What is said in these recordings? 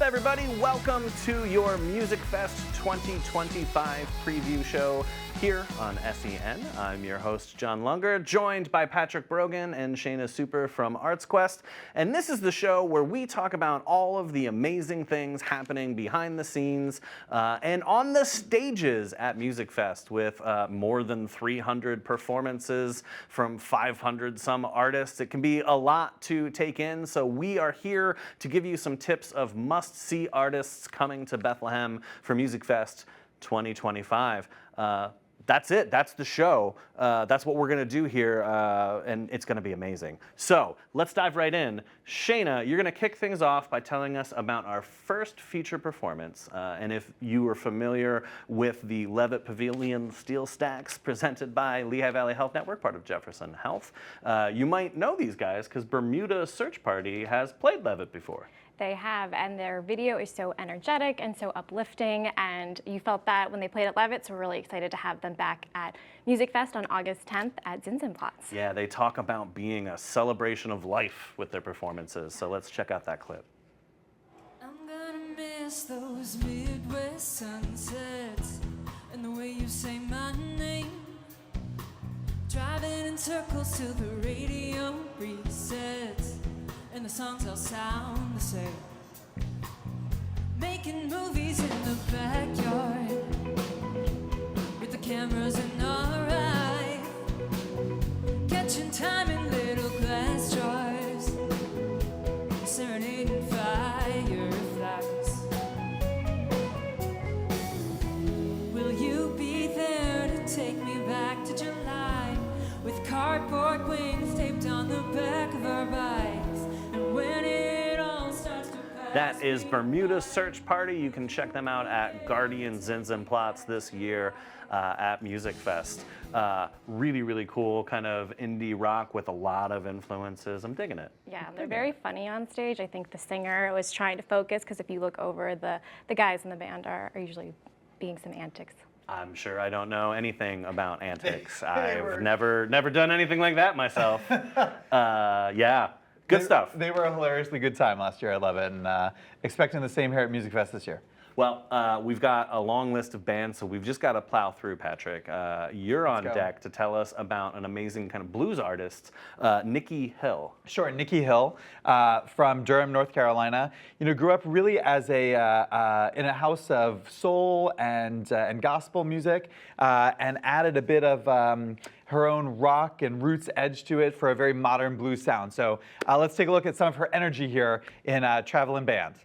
up, everybody? Welcome to your Musikfest 2025 preview show here on SEN. I'm your host, John Lunger, joined by Patrick Brogan and Shayna Super from ArtsQuest. And this is the show where we talk about all of the amazing things happening behind the scenes and on the stages at Musikfest with more than 300 performances from 500 some artists. It can be a lot to take in, so we are here to give you some tips of must-see artists coming to Bethlehem for Musikfest 2025. That's it. That's the show. That's what we're going to do here, and it's going to be amazing. So let's dive right in. Shayna, you're going to kick things off by telling us about our first feature performance. And if you are familiar with the Levitt Pavilion Steel Stacks presented by Lehigh Valley Health Network, part of Jefferson Health, you might know these guys because Bermuda Search Party has played Levitt before. They have, and their video is so energetic and so uplifting, and you felt that when they played at Levitt, so we're really excited to have them back at Musikfest on August 10th at Zinsenplatz. Yeah, they talk about being a celebration of life with their performances, so let's check out that clip. I'm gonna miss those Midwest sunsets and the way you say my name, driving in circles till the radio resets and the songs all sound the same. Making movies in the backyard with the cameras in our eye, catching time in little glass jars, serenading fireflies. Will you be there to take me back to July with cardboard wings taped on the back of our bikes? That is Bermuda Search Party. You can check them out at Guardian Zinsenplatz this year at Musikfest. Really, really cool kind of indie rock with a lot of influences. I'm digging it. Yeah, they're very funny on stage. I think the singer was trying to focus because if you look over, the guys in the band are usually being some antics. I'm sure I don't know anything about antics. I've never done anything like that myself. Yeah. Good stuff. They were a hilariously good time last year. I love it, and expecting the same here at Musikfest this year. Well, we've got a long list of bands, so we've just got to plow through, Patrick. You're on deck to tell us about an amazing kind of blues artist, Nikki Hill. Sure, Nikki Hill from Durham, North Carolina. You know, grew up really as in a house of soul and gospel music, and added a bit of her own rock and roots edge to it for a very modern blues sound. So let's take a look at some of her energy here in Travelin' Band.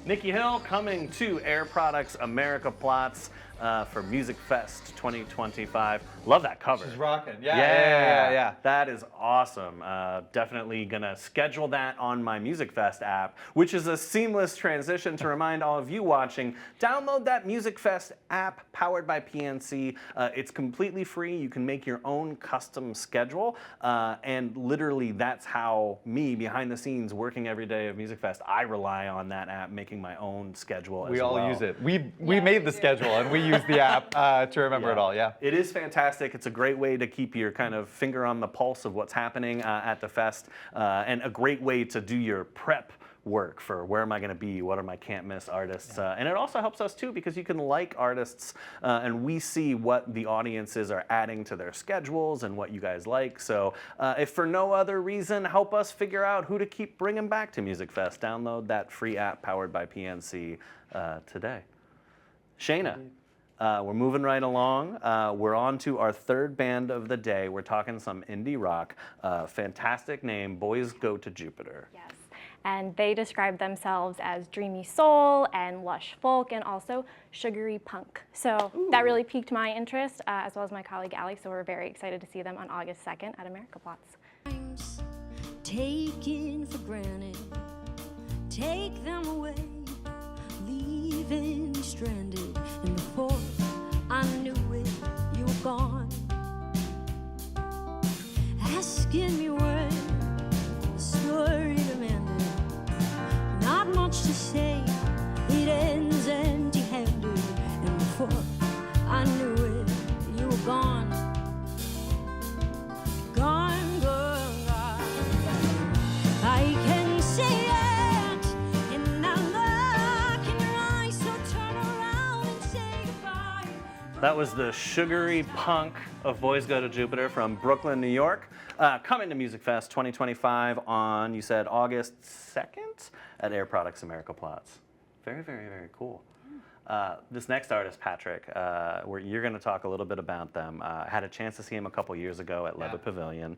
Nikki Hill coming to Air Products America Plots for Musikfest 2025. Love that cover. She's rocking. Yeah. That is awesome. Definitely gonna schedule that on my Musikfest app, which is a seamless transition to remind all of you watching, download that Musikfest app powered by PNC. It's completely free. You can make your own custom schedule. And literally that's how me, behind the scenes, working every day of Musikfest, I rely on that app, making my own schedule as well. We all use it. We made the schedule and we use the app to remember it all, yeah. It is fantastic. It's a great way to keep your kind of finger on the pulse of what's happening at the fest, and a great way to do your prep work for where am I going to be, what are my can't miss artists, and it also helps us too because you can like artists and we see what the audiences are adding to their schedules and what you guys like. So if for no other reason, help us figure out who to keep bringing back to Musikfest. Download that free app powered by PNC today. Shayna. We're moving right along. We're on to our third band of the day. We're talking some indie rock. Fantastic name, Boys Go to Jupiter. Yes. and they describe themselves as dreamy soul and lush folk and also sugary punk. So that really piqued my interest, as well as my colleague Allie, so we're very excited to see them on August 2nd at Americaplatz. Taken for granted, take them away, leaving me stranded. And before I knew it, you were gone. Asking me where the story demanded. Not much to say, it ends empty-handed. And before I knew it, you were gone. Gone, gone, gone. I can see it in that look in your eyes, so turn around and say goodbye. That was the sugary punk of Boys Go to Jupiter from Brooklyn, New York. Coming to Musikfest 2025 on, you said, August 2nd at Air Products Americaplatz. Very, very, very cool. This next artist, Patrick, where you're going to talk a little bit about them. Had a chance to see him a couple years ago at Levitt Pavilion.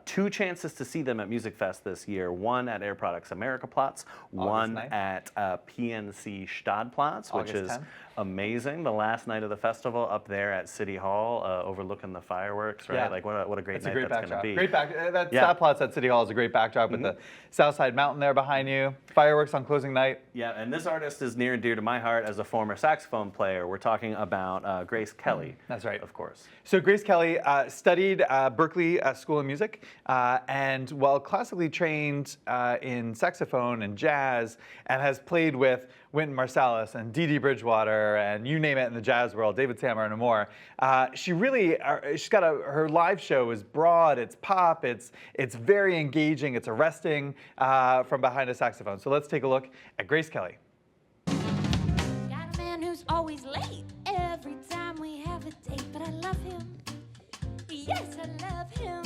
2 chances to see them at Musikfest this year. One at Air Products Americaplatz, one at PNC Stadtplatz, which is amazing. The last night of the festival up there at City Hall, overlooking the fireworks, right? Yeah. Like what a great That's night a great that's going to be. Great that Stadtplatz at City Hall is a great backdrop with the Southside Mountain there behind you. Fireworks on closing night. Yeah, and this artist is near and dear to my heart as a former saxophone player. We're talking about Grace Kelly. That's right. Of course. So Grace Kelly studied Berkeley School of Music, and while classically trained in saxophone and jazz, and has played with Wynton Marsalis and Dee Dee Bridgewater and you name it in the jazz world, David Sammer and more. She really, she's got her live show is broad, it's pop, it's very engaging, it's arresting from behind a saxophone. So let's take a look at Grace Kelly. Got a man who's always late every time we have a date, but I love him. Yes, I love him.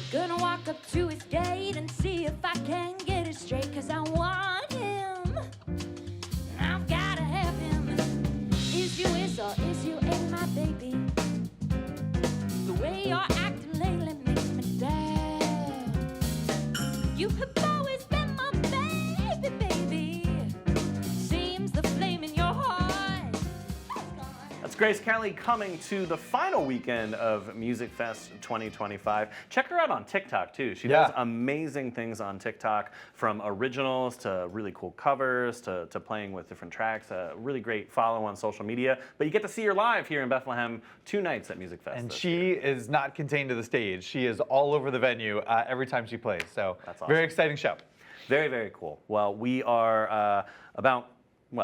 Gonna walk up to his gate and see if I can get it straight, 'cause I want him. I've gotta have him. Is you is or is you ain't my baby? The way you're acting lately makes me down. You have always been my baby, baby. Seems the flame in your heart has gone. That's Grace Kelly coming to the final weekend of Musikfest 2025. Check her out on TikTok too. She does amazing things on TikTok, from originals to really cool covers to playing with different tracks. Really great follow on social media. But you get to see her live here in Bethlehem 2 nights at Musikfest. And she is not contained to the stage. She is all over the venue every time she plays. So that's awesome. Very exciting show. Very, very cool. Well, we are about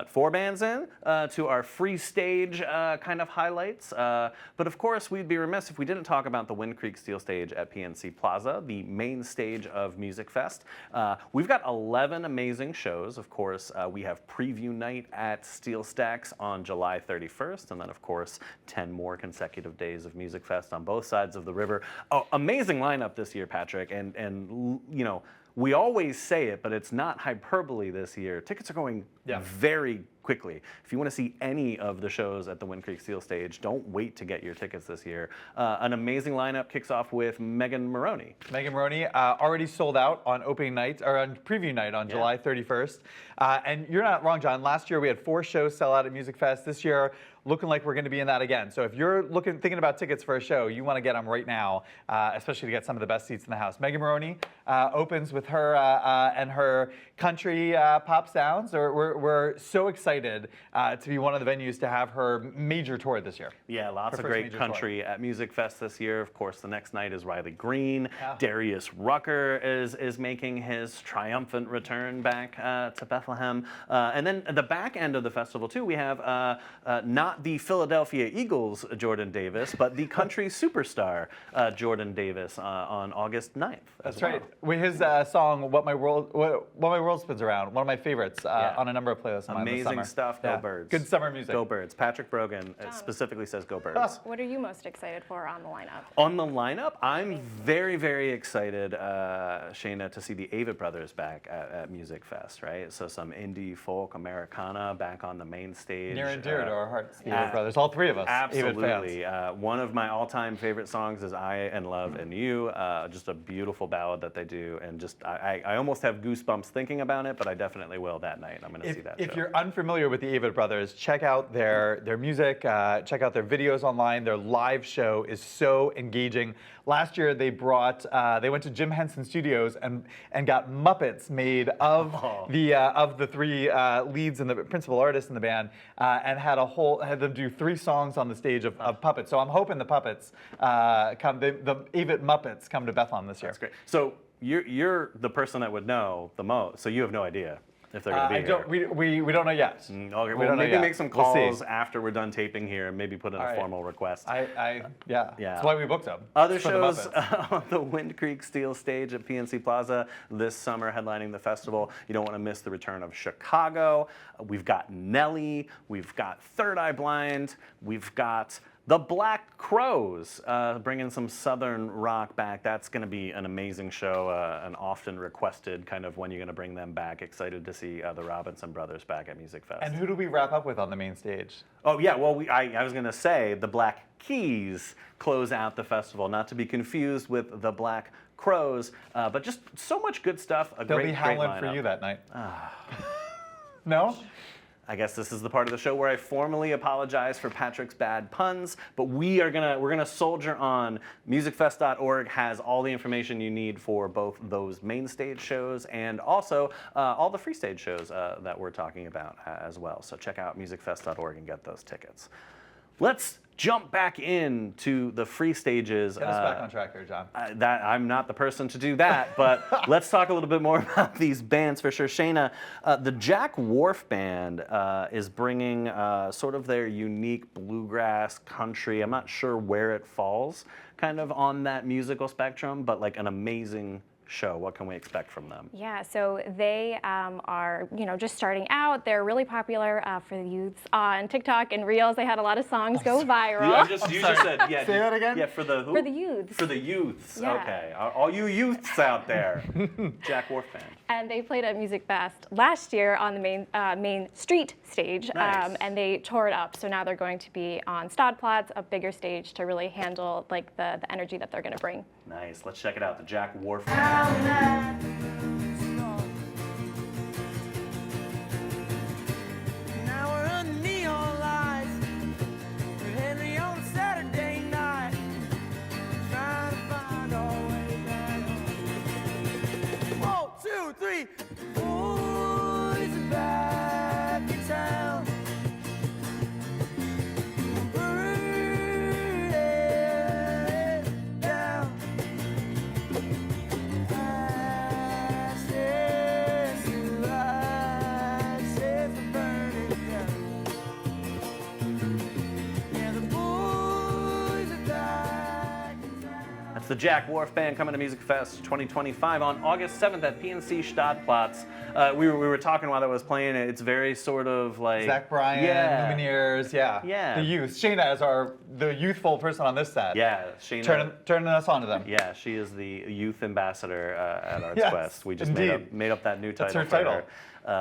4 bands in to our free stage kind of highlights. But of course, we'd be remiss if we didn't talk about the Wind Creek Steel Stage at PNC Plaza, the main stage of Musikfest. We've got 11 amazing shows. Of course, we have preview night at Steel Stacks on July 31st, and then of course 10 more consecutive days of Musikfest on both sides of the river. Oh, amazing lineup this year, Patrick, and you know, we always say it, but it's not hyperbole this year. Tickets are going very quickly. If you want to see any of the shows at the Wind Creek Steel Stage, don't wait to get your tickets this year. An amazing lineup kicks off with Megan Moroney. Megan Moroney already sold out on opening night, or on preview night on July 31st. And you're not wrong, John. Last year we had 4 shows sell out at Musikfest. This year, looking like we're going to be in that again. So if you're thinking about tickets for a show, you want to get them right now, especially to get some of the best seats in the house. Megan Moroney opens with her and her country pop sounds. We're so excited to be one of the venues to have her major tour this year. Yeah, lots of great country at Musikfest this year. Of course, the next night is Riley Green. Darius Rucker is making his triumphant return back to Bethlehem. And then at the back end of the festival, too, we have not the Philadelphia Eagles Jordan Davis, but the country superstar Jordan Davis on August 9th. That's right. With his song "What My World Spins Around," one of my favorites on a number of playlists. Amazing summer. stuff. Yeah. Go Birds. Good summer music. Go Birds. Patrick Brogan specifically says Go Birds. What are you most excited for on the lineup? On the lineup, I'm very, very excited, Shayna, to see the Avett Brothers back at Musikfest, right? So some indie folk Americana back on the main stage. Near and dear to our hearts, Avett Brothers. All three of us. Avett Absolutely. fans. One of my all-time favorite songs is I and Love and You. Just a beautiful ballad that they do. And just, I almost have goosebumps thinking about it, but I definitely will that night. I'm going to see that If show. you're unfamiliar with the Avett Brothers, check out their music, check out their videos online. Their live show is so engaging. Last year they went to Jim Henson Studios and got Muppets made of the three leads and the principal artists in the band, and had them do 3 songs on the stage of puppets. So I'm hoping the puppets the Avett Muppets come to Bethlehem this year. That's great. So you're the person that would know the most, so you have no idea if they're going to be here. We don't know yet. Okay, We well, don't know maybe yet. make some We'll see. calls after we're done taping here and maybe put in a right. formal request. Yeah. Yeah. That's why we booked them. Other for the shows Muppets. on the Wind Creek Steel stage at PNC Plaza this summer headlining the festival. You don't want to miss the return of Chicago. We've got Nelly. We've got Third Eye Blind. We've got the Black Crowes, bringing some Southern rock back. That's going to be an amazing show, an often requested kind of when you're going to bring them back. Excited to see the Robinson Brothers back at Musikfest. And who do we wrap up with on the main stage? Oh yeah, well I was going to say the Black Keys close out the festival, not to be confused with the Black Crowes, but just so much good stuff. They'll be great howling for lineup. you that night. No? I guess this is the part of the show where I formally apologize for Patrick's bad puns, but we're gonna soldier on. Musikfest.org has all the information you need for both those main stage shows and also all the free stage shows that we're talking about as well. So check out musikfest.org and get those tickets. Let's jump back into the free stages. Get us back on track here, John. I'm not the person to do that, but let's talk a little bit more about these bands for sure. Shayna, the Jack Wharf Band is bringing sort of their unique bluegrass country. I'm not sure where it falls kind of on that musical spectrum, but like an amazing show. What can we expect from them? Yeah, so they are, just starting out. They're really popular for the youths on TikTok and Reels. They had a lot you go viral. You just said, yeah. Say that again? Yeah, for the who? For the youths. For the youths. Yeah. Okay. All you youths out there. Jack Wharf Band. And they played at Musikfest last year on the main street stage, Nice. and they tore it up. So now they're going to be on Stadplatz, a bigger stage to really handle like the energy that they're going to bring. Nice. Let's check it out. The Jack Wharf Band. Now we're under neon lights. We're Henry on a Saturday night, trying to find our way back home. 1, 2, 3. Boys are back in town. Burning down. Ashes to ashes are burning down. Yeah, the boys are back in town. That's the Jack Wharf Band coming to Musikfest 2025 on August 7th at PNC Stadtplatz. We were talking while that was playing. It's very sort of like Zach Bryan, Yeah. Lumineers, yeah. Yeah. The youth. Shayna is the youthful person on this set. Yeah, Shayna. Turning us on to them. Yeah, she is the youth ambassador at ArtsQuest. Yes, We just indeed. made up that new title. That's her for title. her.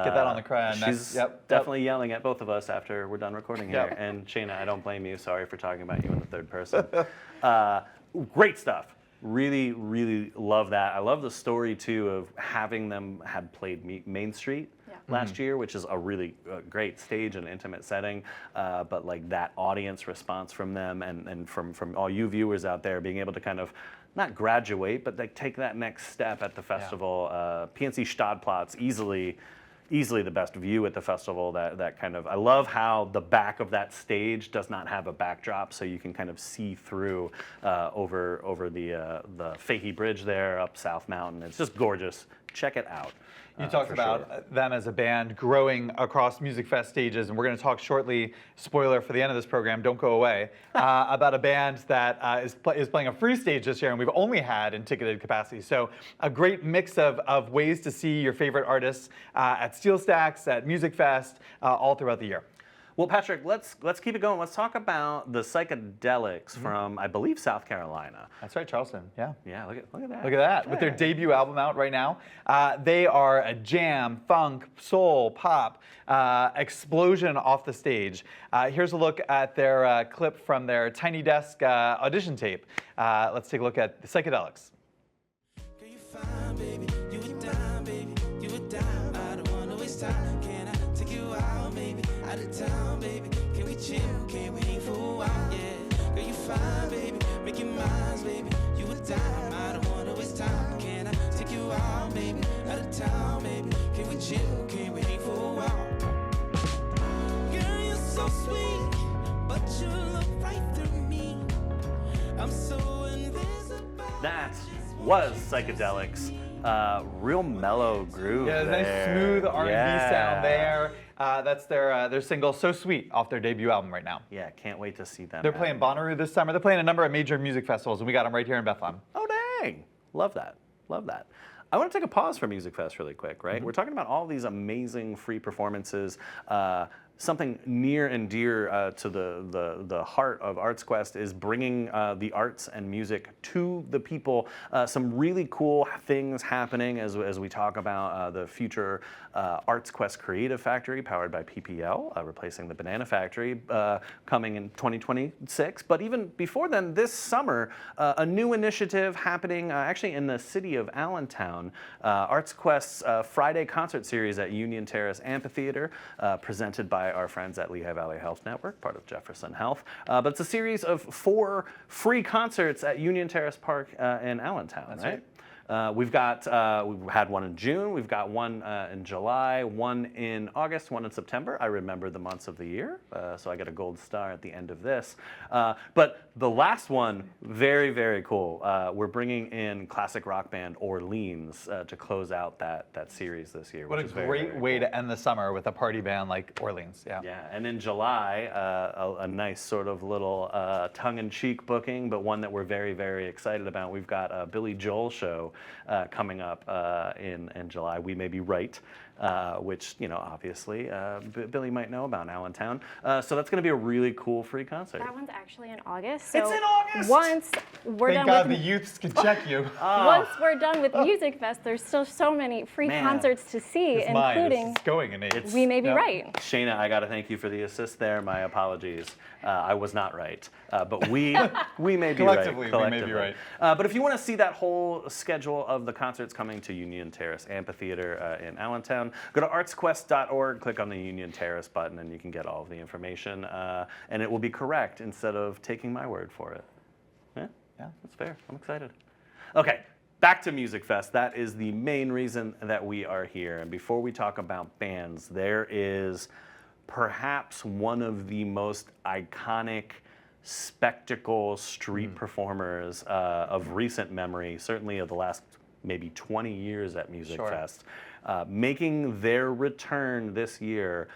Get that on the crown. She's Yep. definitely yelling at both of us after we're done recording here. Yep. And Shayna, I don't blame you. Sorry for talking about you in the third person. Great stuff. Really, really love that. I love the story too of having them had played Main Street last year, which is a really great stage and intimate setting. But like that audience response from them and from all you viewers out there being able to kind of not graduate, but like take that next step at the festival. PNC Stadtplatz easily the best view at the festival. That kind of, I love how the back of that stage does not have a backdrop, so you can kind of see through over the Fahey Bridge there up South Mountain. It's just gorgeous. Check it out. You talked for about sure. them as a band growing across Musikfest stages, and we're going to talk shortly, spoiler for the end of this program, don't go away, about a band that is playing a free stage this year, and we've only had in ticketed capacity. So a great mix of ways to see your favorite artists at Steel Stacks, at Musikfest, all throughout the year. Well, Patrick, let's keep it going. Let's talk about the Psychedelics from, I believe, South Carolina. That's right, Charleston. Yeah. Yeah, look at that. Look at that. With their debut album out right now. They are a jam, funk, soul, pop explosion off the stage. Here's a look at their clip from their Tiny Desk audition tape. Let's take a look at the Psychedelics. Girl, you fine, baby. You a dime, baby. You a dime. I don't wanna waste time. Can I take you out, maybe? Out of town, baby. Can we chill? Can we hang for a while? Yeah. Girl, you fine, baby. Make your minds, baby. You a dime. I don't wanna waste time. Can I take you out, maybe? Out of town, maybe. Can we chill? Can we hang for a while? Girl, you're so sweet, but you look right through me. I'm so invisible. That was Psychedelics. Real mellow groove. Yeah, there. nice smooth R&B Yeah. sound there. That's their single "So Sweet" off their debut album right now. Yeah, can't wait to see them. They're playing Bonnaroo this summer. They're playing a number of major music festivals, and we got them right here in Bethlehem. Oh, dang. Love that. Love that. I want to take a pause for Musikfest really quick, right? We're talking about all these amazing free performances. Something near and dear to the heart of ArtsQuest is bringing the arts and music to the people. Some really cool things happening as we talk about the future ArtsQuest Creative Factory powered by PPL, replacing the Banana Factory, coming in 2026. But even before then, this summer, a new initiative happening actually in the city of Allentown. ArtsQuest's Friday concert series at Union Terrace Amphitheater, presented by our friends at Lehigh Valley Health Network, part of Jefferson Health. But it's a series of 4 free concerts at Union Terrace Park in Allentown. That's right. We've had one in June, we've got one in July, one in August, one in September. I remember the months of the year, so I get a gold star at the end of this. But the last one, very, very cool. We're bringing in classic rock band Orleans to close out that series this year. What a which is very, great very way cool. to end the summer with a party band like Orleans. Yeah. Yeah, and in July, a nice sort of little tongue-in-cheek booking, but one that we're very, very excited about. We've got a Billy Joel show coming up in July. We May Be Right, which, you know, obviously Billy might know about in Allentown. So that's going to be a really cool free concert. That one's actually in August. So It's in August? Once we're Thank done God with the youths can check you. once we're done with Musikfest, there's still so many free Man. concerts to see, It's mine. including It's going in it. We May Be Yeah. Right. Shayna, I got to thank you for the assist there. My apologies. I was not right. But we may be Collectively, right. we may be right. But if you want to see that whole schedule of the concerts coming to Union Terrace Amphitheater in Allentown, go to artsquest.org, click on the Union Terrace button, and you can get all of the information. And it will be correct instead of taking my word for it. Yeah, that's fair. I'm excited. Okay. Back to Musikfest. That is the main reason that we are here. And before we talk about bands, there is perhaps one of the most iconic spectacle street performers of recent memory, certainly of the last maybe 20 years at Musikfest. Making their return this year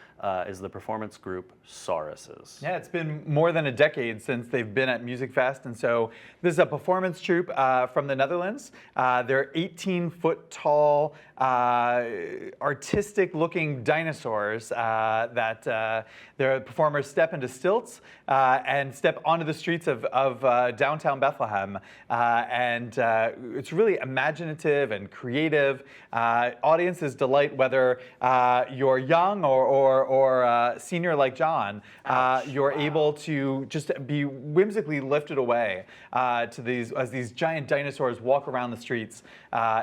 is the performance group Sauruses. Yeah, it's been more than a decade since they've been at Musikfest, and so this is a performance troupe from the Netherlands. They're 18-foot tall, artistic-looking dinosaurs that their performers step into stilts and step onto the streets of downtown Bethlehem. And it's really imaginative and creative. Audiences delight whether you're young or senior like John. You're able to just be whimsically lifted away to as these giant dinosaurs walk around the streets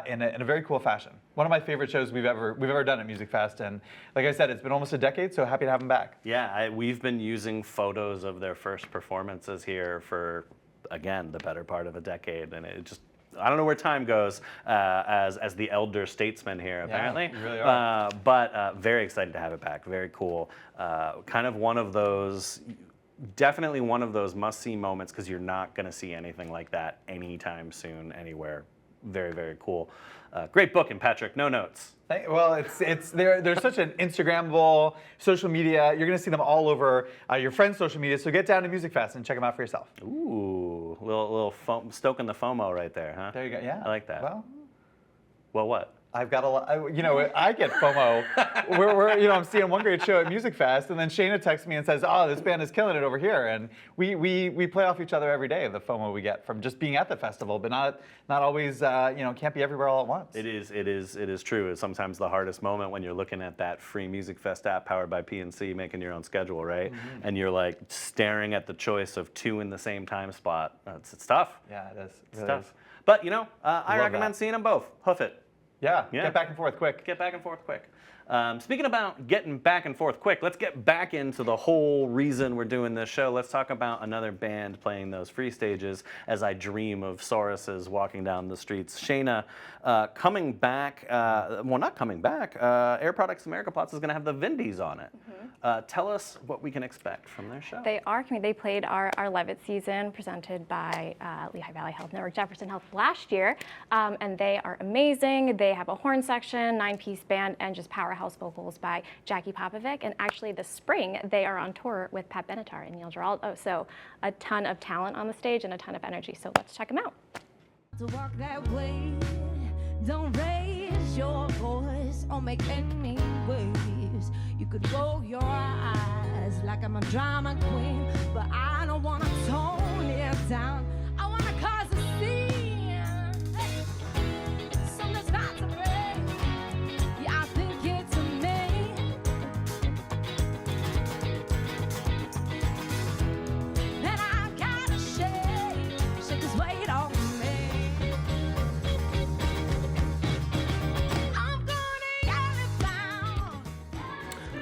in a very cool fashion. One of my favorite shows we've ever done at Musikfest, and like I said, it's been almost a decade, so happy to have them back. Yeah, we've been using photos of their first performances here for, again, the better part of a decade, and it just, I don't know where time goes as the elder statesman here, apparently. Yeah, you really are. But very excited to have it back. Very cool. Kind of one of those, definitely one of those must-see moments because you're not going to see anything like that anytime soon, anywhere very, very cool. Great book, and Patrick, no notes. Well, they're such an Instagrammable social media. You're going to see them all over your friends' social media. So get down to Musikfest and check them out for yourself. Ooh, little stoking the FOMO right there, huh? There you go. Yeah, I like that. Well, what? I've got a lot. I get FOMO. I'm seeing one great show at Musikfest, and then Shayna texts me and says, "Oh, this band is killing it over here." And we play off each other every day. The FOMO we get from just being at the festival, but not always. Can't be everywhere all at once. It is true. It's sometimes the hardest moment when you're looking at that free Musikfest app powered by PNC, making your own schedule, right? Mm-hmm. And you're like staring at the choice of 2 in the same time spot. It's tough. Yeah, it is. It's tough. But I recommend seeing them both. Hoof it. Yeah, get back and forth quick. Get back and forth quick. Speaking about getting back and forth quick, let's get back into the whole reason we're doing this show. Let's talk about another band playing those free stages as I dream of Sauruses walking down the streets. Shayna, coming back, not coming back, Air Products America Plots is going to have the Vindies on it. Mm-hmm. Tell us what we can expect from their show. They played our Levitt season presented by Lehigh Valley Health Network, Jefferson Health last year, and they are amazing. They have a horn section, 9-piece band, and just powerhouse vocals by Jackie Popovic. And actually this spring, they are on tour with Pat Benatar and Neil Giraldo. So a ton of talent on the stage and a ton of energy. So let's check them out. To walk that way, don't raise your voice or make any waves. You could roll your eyes like I'm a drama queen, but I don't want to tone it down. I want to cause a scene. Something's about to break. Yeah, I think it's me. And I gotta shake this weight off me. I'm gonna yell it down.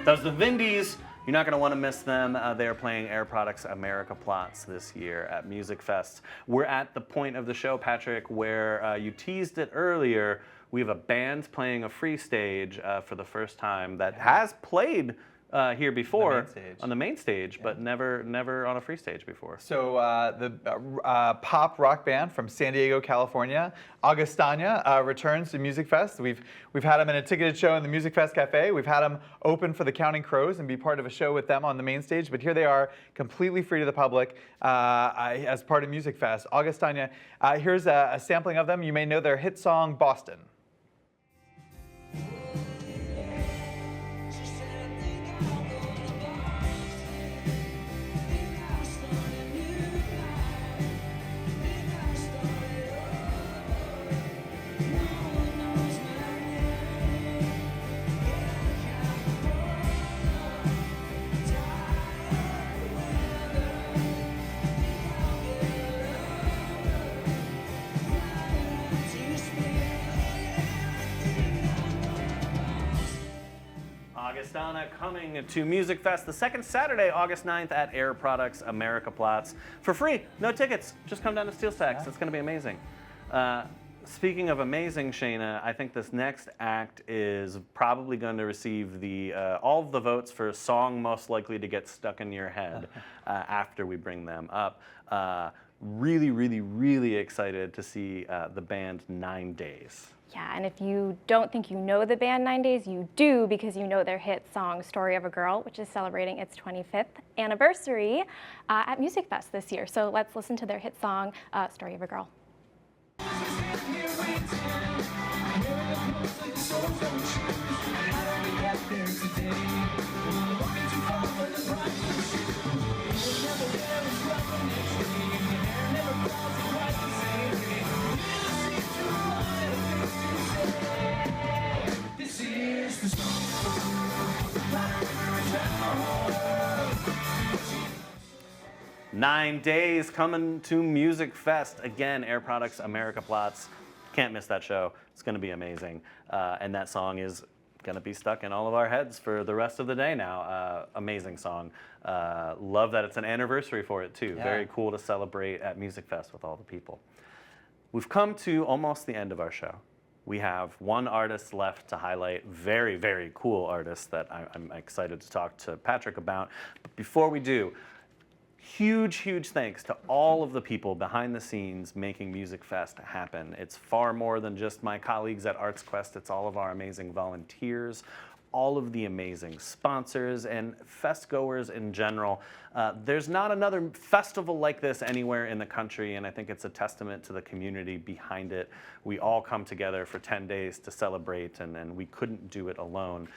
Those the Vindies. You're not going to want to miss them. They are playing Air Products America Plots this year at Musikfest. We're at the point of the show, Patrick, where you teased it earlier. We have a band playing a free stage for the first time that has played here before on the main stage, but never on a free stage before. So the pop rock band from San Diego, California, Augustana, returns to Musikfest. We've had them in a ticketed show in the Musikfest Cafe. We've had them open for the Counting Crows and be part of a show with them on the main stage. But here they are, completely free to the public as part of Musikfest. Augustana, here's a sampling of them. You may know their hit song, Boston. 'Augustana coming to Musikfest the second Saturday, August 9th at Air Products America Plots for free. No tickets. Just come down to Steel Stacks. It's going to be amazing. Speaking of amazing, Shayna, I think this next act is probably going to receive the all of the votes for song most likely to get stuck in your head after we bring them up. Really, really, really excited to see the band 9 Days. Yeah, and if you don't think you know the band 9 Days, you do, because you know their hit song, Story of a Girl, which is celebrating its 25th anniversary at Musikfest this year. So let's listen to their hit song, Story of a Girl. Nine Days coming to Musikfest. Again, Air Products America Plots. Can't miss that show. It's going to be amazing. And that song is going to be stuck in all of our heads for the rest of the day now. Amazing song. Love that it's an anniversary for it, too. Yeah. Very cool to celebrate at Musikfest with all the people. We've come to almost the end of our show. We have one artist left to highlight, very, very cool artist that I'm excited to talk to Patrick about. But before we do, Huge, huge thanks to all of the people behind the scenes making Musikfest happen. It's far more than just my colleagues at ArtsQuest. It's all of our amazing volunteers, all of the amazing sponsors, and fest goers in general. There's not another festival like this anywhere in the country, and I think it's a testament to the community behind it. We all come together for 10 days to celebrate, and we couldn't do it alone.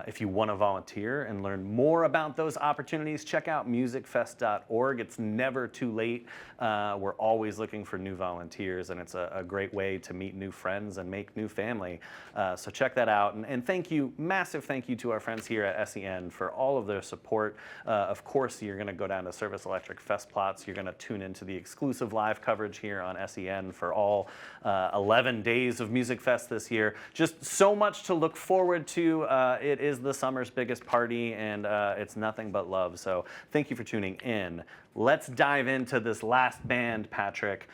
If you want to volunteer and learn more about those opportunities, check out musikfest.org. It's never too late. We're always looking for new volunteers, and it's a great way to meet new friends and make new family. So check that out. And thank you, massive thank you to our friends here at SEN for all of their support. Of course, you're going to go down to Service Electric Fest plots. You're going to tune into the exclusive live coverage here on SEN for all 11 days of Musikfest this year. Just so much to look forward to. It is the summer's biggest party, and it's nothing but love. So thank you for tuning in. Let's dive into this last band, Patrick.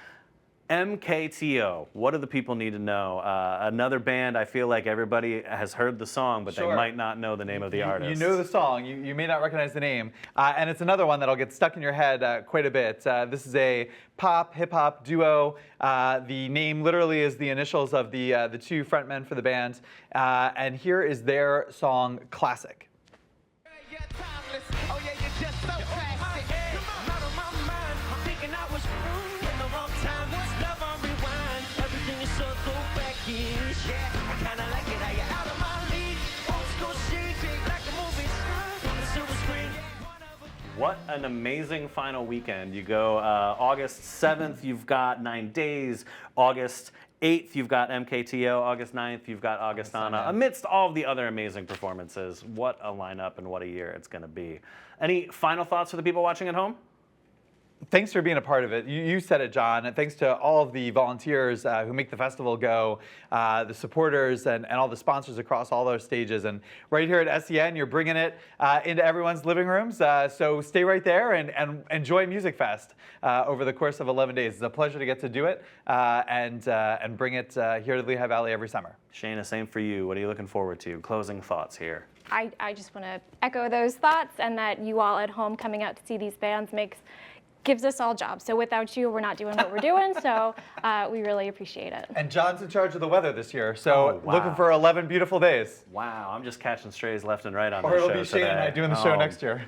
MKTO. What do the people need to know? Another band, I feel like everybody has heard the song, but they might not know the name of the artist. You know the song. You may not recognize the name. And it's another one that'll get stuck in your head quite a bit. This is a pop, hip-hop duo. The name literally is the initials of the two frontmen for the band. And here is their song, Classic. What an amazing final weekend. You go August 7th, you've got 9 days. August 8th, you've got MKTO. August 9th, you've got Augustana. Amidst all of the other amazing performances, what a lineup and what a year it's going to be. Any final thoughts for the people watching at home? Thanks for being a part of it. You said it, John. And thanks to all of the volunteers who make the festival go, the supporters, and all the sponsors across all those stages. And right here at SEN, you're bringing it into everyone's living rooms. So stay right there and enjoy Musikfest over the course of 11 days. It's a pleasure to get to do it and bring it here to the Lehigh Valley every summer. Shayna, same for you. What are you looking forward to? Closing thoughts here. I just want to echo those thoughts, and that you all at home coming out to see these bands gives us all jobs. So without you, we're not doing what we're doing. So we really appreciate it. And John's in charge of the weather this year. So looking for 11 beautiful days. Wow, I'm just catching strays left and right on this show today. Or it'll be Shane and I doing the show next year.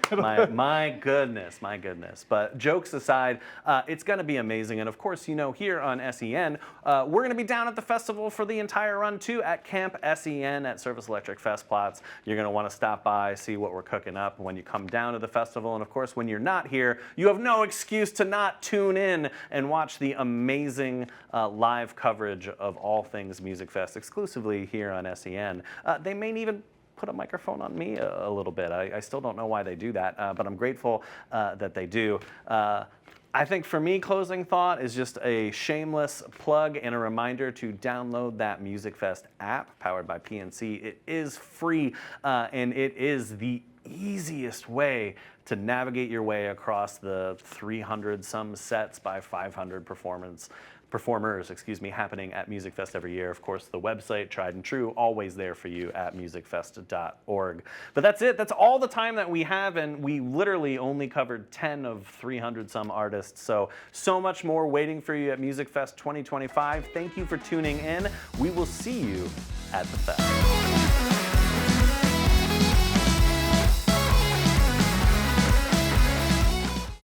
my goodness, my goodness. But jokes aside, it's going to be amazing. And of course, you know, here on SEN, we're going to be down at the festival for the entire run too, at Camp SEN at Service Electric Fest plots. You're going to want to stop by, see what we're cooking up when you come down to the festival. And of course, when you're not here, you have no excuse to not tune in and watch the amazing live coverage of all things Musikfest exclusively here on SEN. They may even put a microphone on me a little bit. I still don't know why they do that, but I'm grateful that they do. I think for me, closing thought is just a shameless plug and a reminder to download that Musikfest app powered by PNC. It is free, and it is the easiest way to navigate your way across the 300 some sets by 500 performers, happening at Musikfest every year. Of course, the website, tried and true, always there for you at musikfest.org. But that's it. That's all the time that we have, and we literally only covered 10 of 300 some artists. So much more waiting for you at Musikfest 2025. Thank you for tuning in. We will see you at the fest.